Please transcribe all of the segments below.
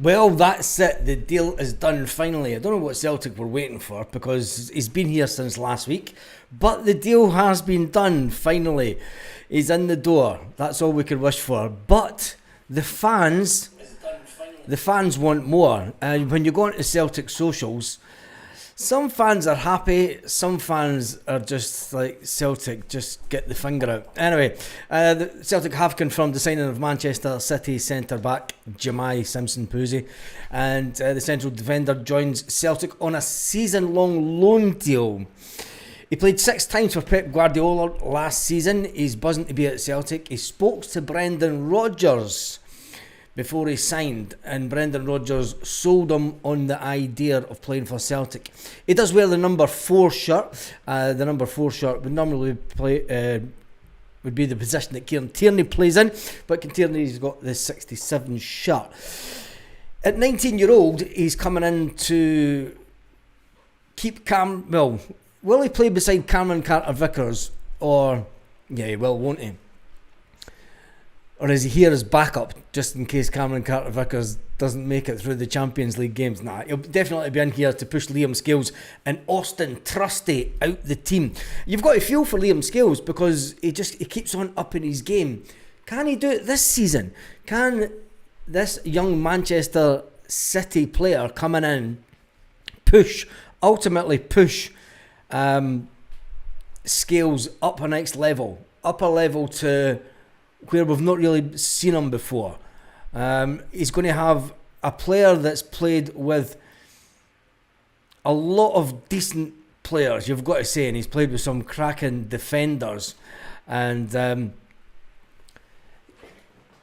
Well, that's it. The deal is done finally. I don't know what Celtic were waiting for because he's been here since last week. But the deal has been done finally. He's in the door. That's all we could wish for. But the fans want more. And when you go onto Celtic socials, some fans are happy, some fans are just like, Celtic, just get the finger out. Anyway, the Celtic have confirmed the signing of Manchester City centre-back Jemai Simpson-Pusey, and the central defender joins Celtic on a season-long loan deal. He played 6 times for Pep Guardiola last season. He's buzzing to be at Celtic. He spoke to Brendan Rodgers before he signed, and Brendan Rodgers sold him on the idea of playing for Celtic. He does wear the number 4 shirt. The number 4 shirt would normally would be the position that Kieran Tierney plays in, but Tierney's got the 67 shirt. At 19-year-old, he's coming in to keep will he play beside Cameron Carter-Vickers? Or, yeah, he will, won't he? Or is he here as backup, just in case Cameron Carter-Vickers doesn't make it through the Champions League games? Nah, he'll definitely be in here to push Liam Scales and Austin Trusty out the team. You've got to feel for Liam Scales because he keeps on upping his game. Can he do it this season? Can this young Manchester City player coming in ultimately push Scales up a next level, up a level to where we've not really seen him before? He's going to have a player that's played with a lot of decent players, you've got to say, and he's played with some cracking defenders, and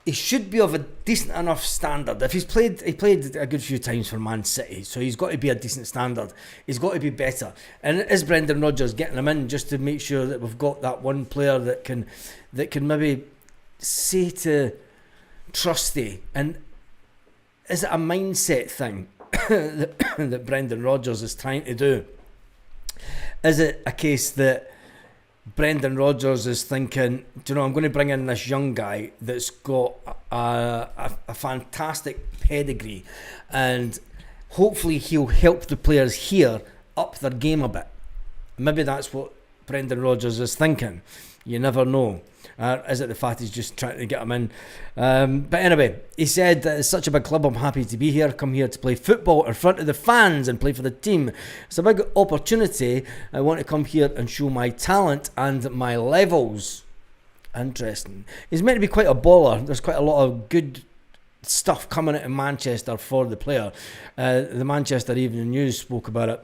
he should be of a decent enough standard. If he played a good few times for Man City, so he's got to be a decent standard. He's got to be better. And it is Brendan Rodgers getting him in just to make sure that we've got that one player that can maybe say to Trusty, and is it a mindset thing that Brendan Rodgers is trying to do? Is it a case that Brendan Rodgers is thinking, do you know, I'm going to bring in this young guy that's got a fantastic pedigree, and hopefully he'll help the players here up their game a bit? Maybe that's what Brendan Rodgers is thinking. You never know. Is it the fact he's just trying to get him in? But anyway, he said that it's such a big club, I'm happy to be here. Come here to play football in front of the fans and play for the team. It's a big opportunity. I want to come here and show my talent and my levels. Interesting. He's meant to be quite a baller. There's quite a lot of good stuff coming out of Manchester for the player. The Manchester Evening News spoke about it.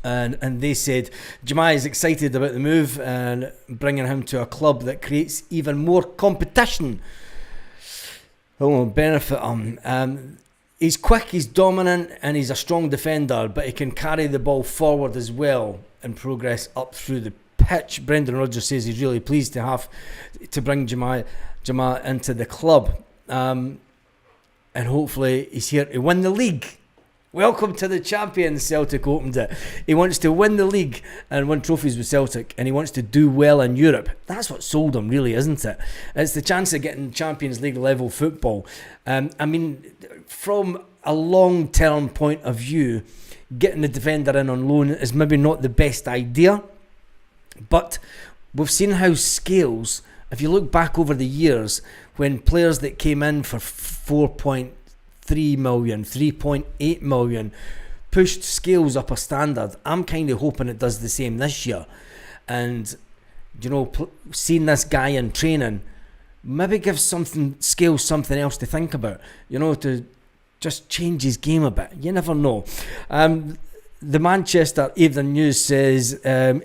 And they said Jemai is excited about the move and bringing him to a club that creates even more competition. It will benefit him. He's quick, he's dominant, and he's a strong defender, but he can carry the ball forward as well and progress up through the pitch. Brendan Rodgers says he's really pleased to have to bring Jemai into the club, and hopefully he's here to win the league. Welcome to the champions, Celtic opened it. He wants to win the league and win trophies with Celtic, and he wants to do well in Europe. That's what sold him, really, isn't it? It's the chance of getting Champions League level football. I mean, from a long-term point of view, getting the defender in on loan is maybe not the best idea, but we've seen how Scales, if you look back over the years, when players that came in for 4.3 million, 3.8 million, pushed Scales up a standard. I'm kind of hoping it does the same this year. And, you know, seeing this guy in training maybe gives Scales something else to think about, you know, to just change his game a bit. You never know. The Manchester Evening News says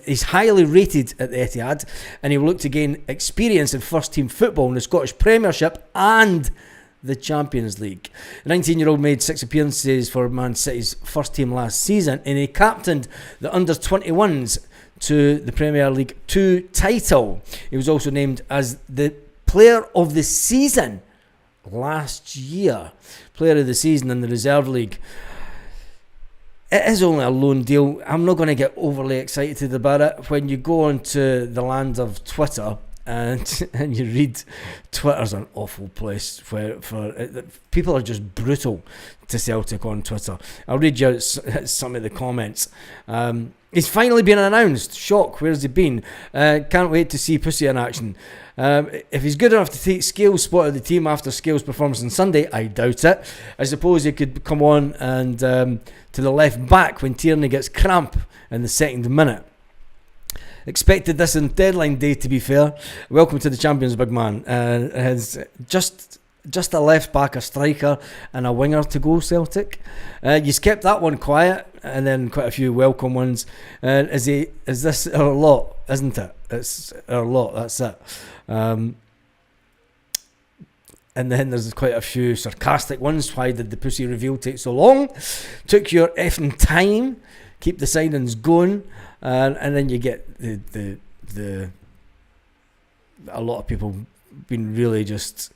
he's highly rated at the Etihad, and he will look to gain experience in first team football in the Scottish Premiership and the Champions League. The 19-year-old made 6 appearances for Man City's first team last season, and he captained the under-21s to the Premier League 2 title. He was also named as the Player of the Season last year. Player of the Season in the Reserve League. It is only a loan deal. I'm not going to get overly excited about it. When you go onto the land of Twitter and you read Twitter's an awful place where people are just brutal to Celtic on Twitter. I'll read you some of the comments. He's finally been announced. Shock, where's he been? Can't wait to see Pussy in action. If he's good enough to take Scales' spot of the team after Scales' performance on Sunday, I doubt it. I suppose he could come on and to the left back when Tierney gets cramp in the second minute. Expected this on deadline day, to be fair. Welcome to the Champions, big man. Has just a left back, a striker, and a winger to go, Celtic. You kept that one quiet, and then quite a few welcome ones. Is this our lot? Isn't it? It's our lot. That's it. And then there's quite a few sarcastic ones. Why did the Pussy reveal take so long? Took your effing time. Keep the signings going. And then you get the a lot of people being really just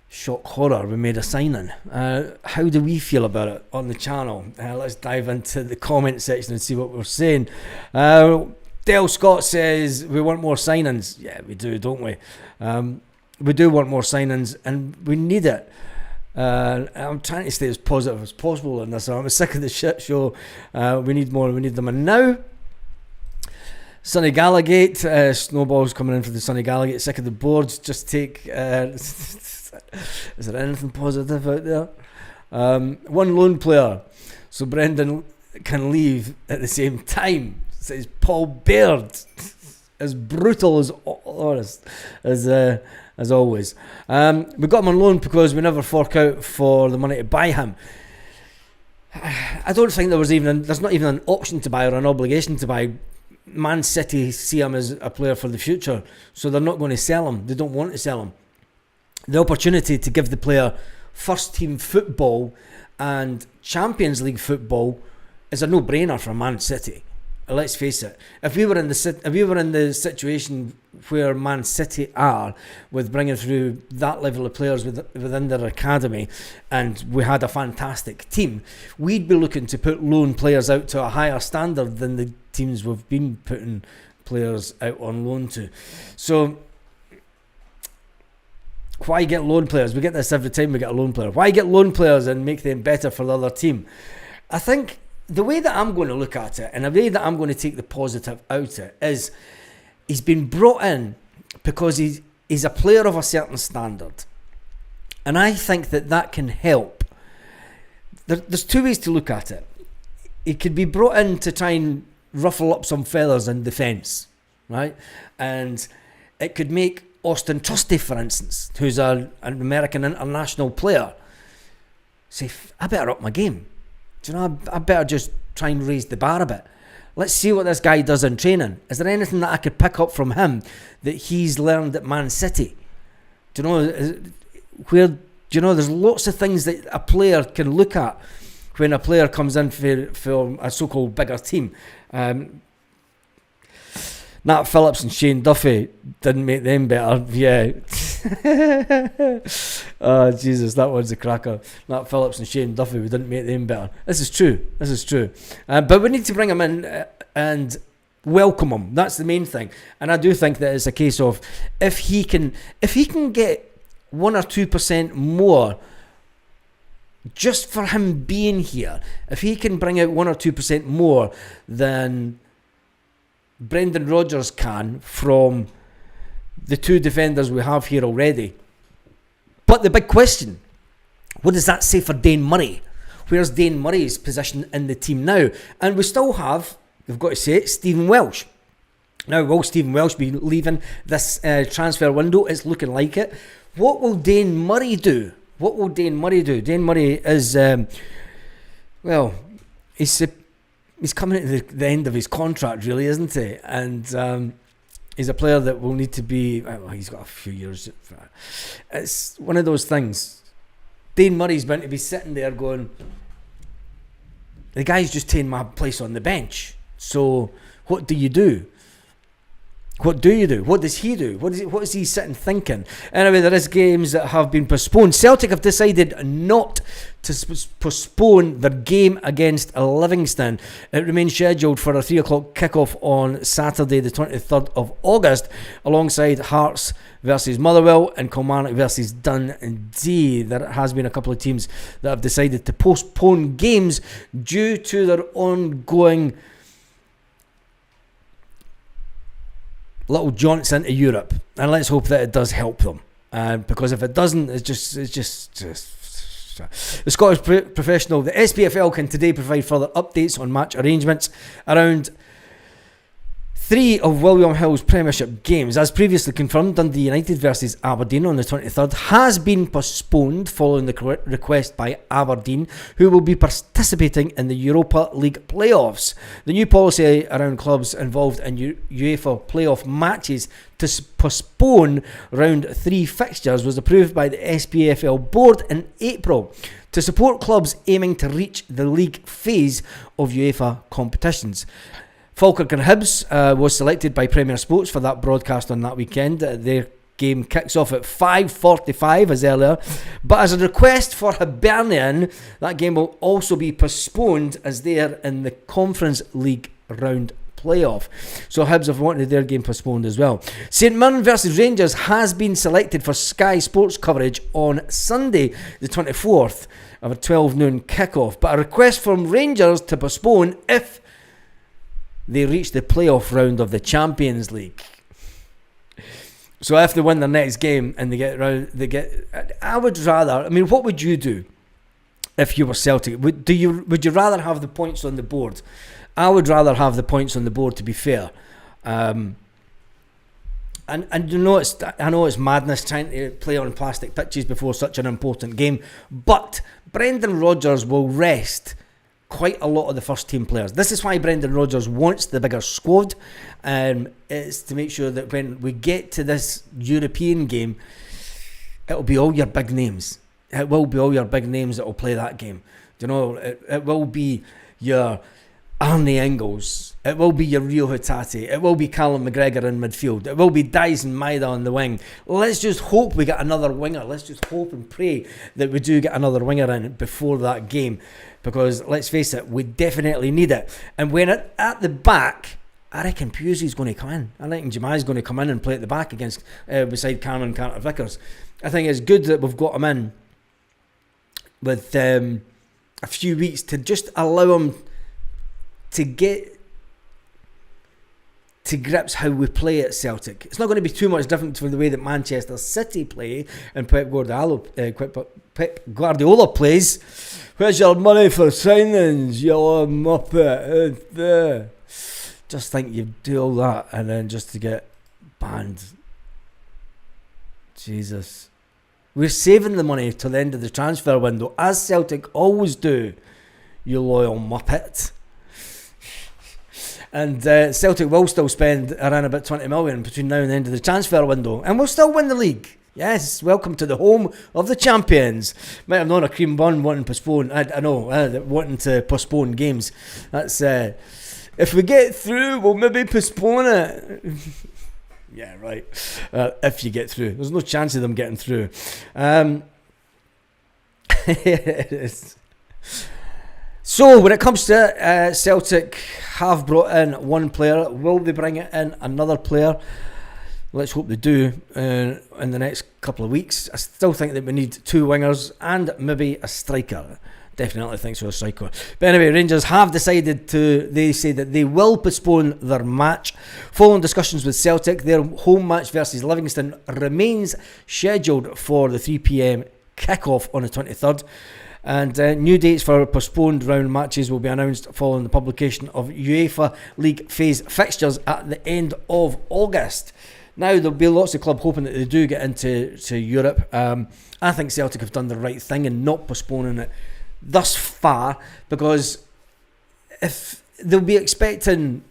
shock horror. We made a signing. How do we feel about it on the channel? Let's dive into the comment section and see what we're saying. Dale Scott says we want more signings. Yeah, we do, don't we? We do want more signings, and we need it. I'm trying to stay as positive as possible in this. I'm sick of the shit show. We need more. We need them. And now, Sonny Gallagate, snowballs coming in for the Sonny Gallagate. Sick of the boards. Just take. Is there anything positive out there? One loan player, so Brendan can leave at the same time. Says Paul Baird. As brutal as honest as always. We got him on loan because we never fork out for the money to buy him. I don't think there's not even an option to buy or an obligation to buy. Man City see him as a player for the future, so they're not going to sell him. They don't want to sell him. The opportunity to give the player first team football and Champions League football is a no-brainer for Man City. Let's face it. If we were in the situation where Man City are, with bringing through that level of players within their academy, and we had a fantastic team, we'd be looking to put loan players out to a higher standard than the teams we've been putting players out on loan to. So why get loan players? We get this every time we get a loan player. Why get loan players and make them better for the other team? I think the way that I'm going to look at it, and the way that I'm going to take the positive out of it, is he's been brought in because he's a player of a certain standard. And I think that can help. There's two ways to look at it. He could be brought in to try and ruffle up some feathers in defence, right? And it could make Austin Trusty, for instance, who's an American international player, say, I better up my game. Do you know, I better just try and raise the bar a bit. Let's see what this guy does in training. Is there anything that I could pick up from him that he's learned at Man City? Do you know there's lots of things that a player can look at when a player comes in for a so-called bigger team. Nat Phillips and Shane Duffy didn't make them better. Yeah. Oh, Jesus, that one's a cracker. Nat Phillips and Shane Duffy, we didn't make them better. This is true. But we need to bring him in and welcome him. That's the main thing. And I do think that it's a case of if he can get 1 or 2% more just for him being here, if he can bring out 1 or 2% more than Brendan Rodgers can from the two defenders we have here already. But the big question, what does that say for Dane Murray? Where's Dane Murray's position in the team now? And we still have, we've got to say it, Stephen Welsh. Now, will Stephen Welsh be leaving this transfer window? It's looking like it. What will Dane Murray do? Dane Murray is, he's coming to the end of his contract, really, isn't he? And he's a player that will need to be... Well, he's got a few years. It's one of those things. Dane Murray's going to be sitting there going, the guy's just taking my place on the bench. So what do you do? What do you do? What does he do? What is he sitting thinking? Anyway, there is games that have been postponed. Celtic have decided not to postpone their game against Livingston. It remains scheduled for a 3 o'clock kickoff on Saturday the 23rd of August, alongside Hearts versus Motherwell and Kilmarnock versus Dundee. There has been a couple of teams that have decided to postpone games due to their ongoing little jaunts into Europe, and let's hope that it does help them. Because if it doesn't, it's just the Scottish Professional. The SPFL can today provide further updates on match arrangements around 3 of William Hill's Premiership games. As previously confirmed, Dundee United versus Aberdeen on the 23rd has been postponed following the request by Aberdeen, who will be participating in the Europa League playoffs. The new policy around clubs involved in UEFA playoff matches to postpone round 3 fixtures was approved by the SPFL board in April to support clubs aiming to reach the league phase of UEFA competitions. Falkirk and Hibs was selected by Premier Sports for that broadcast on that weekend. Their game kicks off at 5:45 as earlier, but as a request for Hibernian, that game will also be postponed as they are in the Conference League round playoff. So Hibs have wanted their game postponed as well. St Mirren versus Rangers has been selected for Sky Sports coverage on Sunday the 24th of a 12 noon kickoff, but a request from Rangers to postpone if they reach the playoff round of the Champions League. So if they win their next game and I would rather, I mean, what would you do if you were Celtic? Would you rather have the points on the board? I would rather have the points on the board, to be fair. And you know, I know it's madness trying to play on plastic pitches before such an important game, but Brendan Rodgers will rest quite a lot of the first team players. This is why Brendan Rodgers wants the bigger squad. It's to make sure that when we get to this European game, it'll be all your big names. It will be all your big names that will play that game. You know, it will be your Arnie Ingles. It will be your Rio Hatate. It will be Callum McGregor in midfield. It will be Dyson Maida on the wing. Let's just hope we get another winger. Let's just hope and pray that we do get another winger in before that game. Because let's face it, we definitely need it. And when at the back, I reckon Pusey's going to come in. I reckon Jemai's going to come in and play at the back against beside Cameron Carter-Vickers. I think it's good that we've got him in with a few weeks to just allow him to get to grips how we play at Celtic. It's not going to be too much different from the way that Manchester City play and Pep Guardiola plays. Where's your money for signings, you little muppet? Just think you do all that and then just to get banned. Jesus. We're saving the money till the end of the transfer window, as Celtic always do, you loyal muppet. And Celtic will still spend around about 20 million between now and the end of the transfer window, and we'll still win the league. Yes, welcome to the home of the champions. Might have known a cream bun wanting to postpone. I know, wanting to postpone games. That's if we get through, we'll maybe postpone it. Yeah, right. If you get through, there's no chance of them getting through. So when it comes to Celtic, have brought in one player. Will they bring in another player? Let's hope they do in the next couple of weeks. I still think that we need 2 wingers and maybe a striker. Definitely think so, a striker. But anyway, Rangers have decided they say that they will postpone their match. Following discussions with Celtic, their home match versus Livingston remains scheduled for the 3 p.m. kickoff on the 23rd. And new dates for postponed round matches will be announced following the publication of UEFA League phase fixtures at the end of August. Now, there'll be lots of clubs hoping that they do get into Europe. I think Celtic have done the right thing in not postponing it thus far, because if they'll be expecting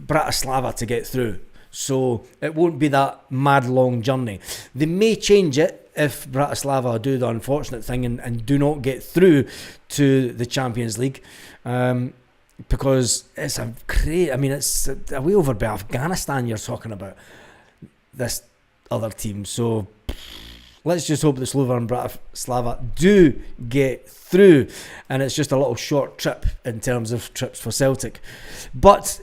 Bratislava to get through, so it won't be that mad long journey. They may change it if Bratislava do the unfortunate thing and do not get through to the Champions League. because it's a great. I mean, it's a way over by Afghanistan. You're talking about this other team, so let's just hope the Slova and Bratislava do get through, and it's just a little short trip in terms of trips for Celtic. But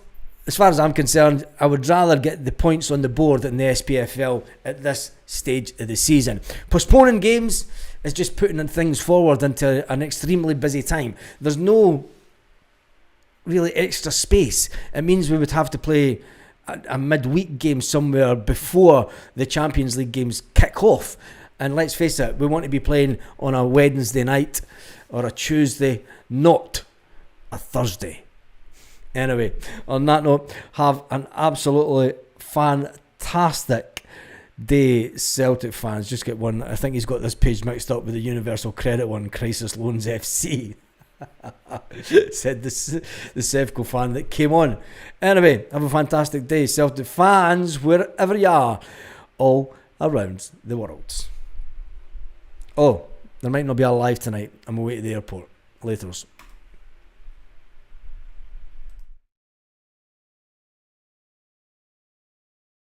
as far as I'm concerned, I would rather get the points on the board in the SPFL at this stage of the season. Postponing games is just putting things forward into an extremely busy time. There's no really extra space. It means we would have to play a midweek game somewhere before the Champions League games kick off. And let's face it, we want to be playing on a Wednesday night or a Tuesday, not a Thursday. Anyway, on that note, have an absolutely fantastic day, Celtic fans. Just get one. I think he's got this page mixed up with the Universal Credit one, Crisis Loans FC. Said the Sevco fan that came on. Anyway, have a fantastic day, Celtic fans, wherever you are, all around the world. Oh, there might not be a live tonight. I'm away to the airport. Laters.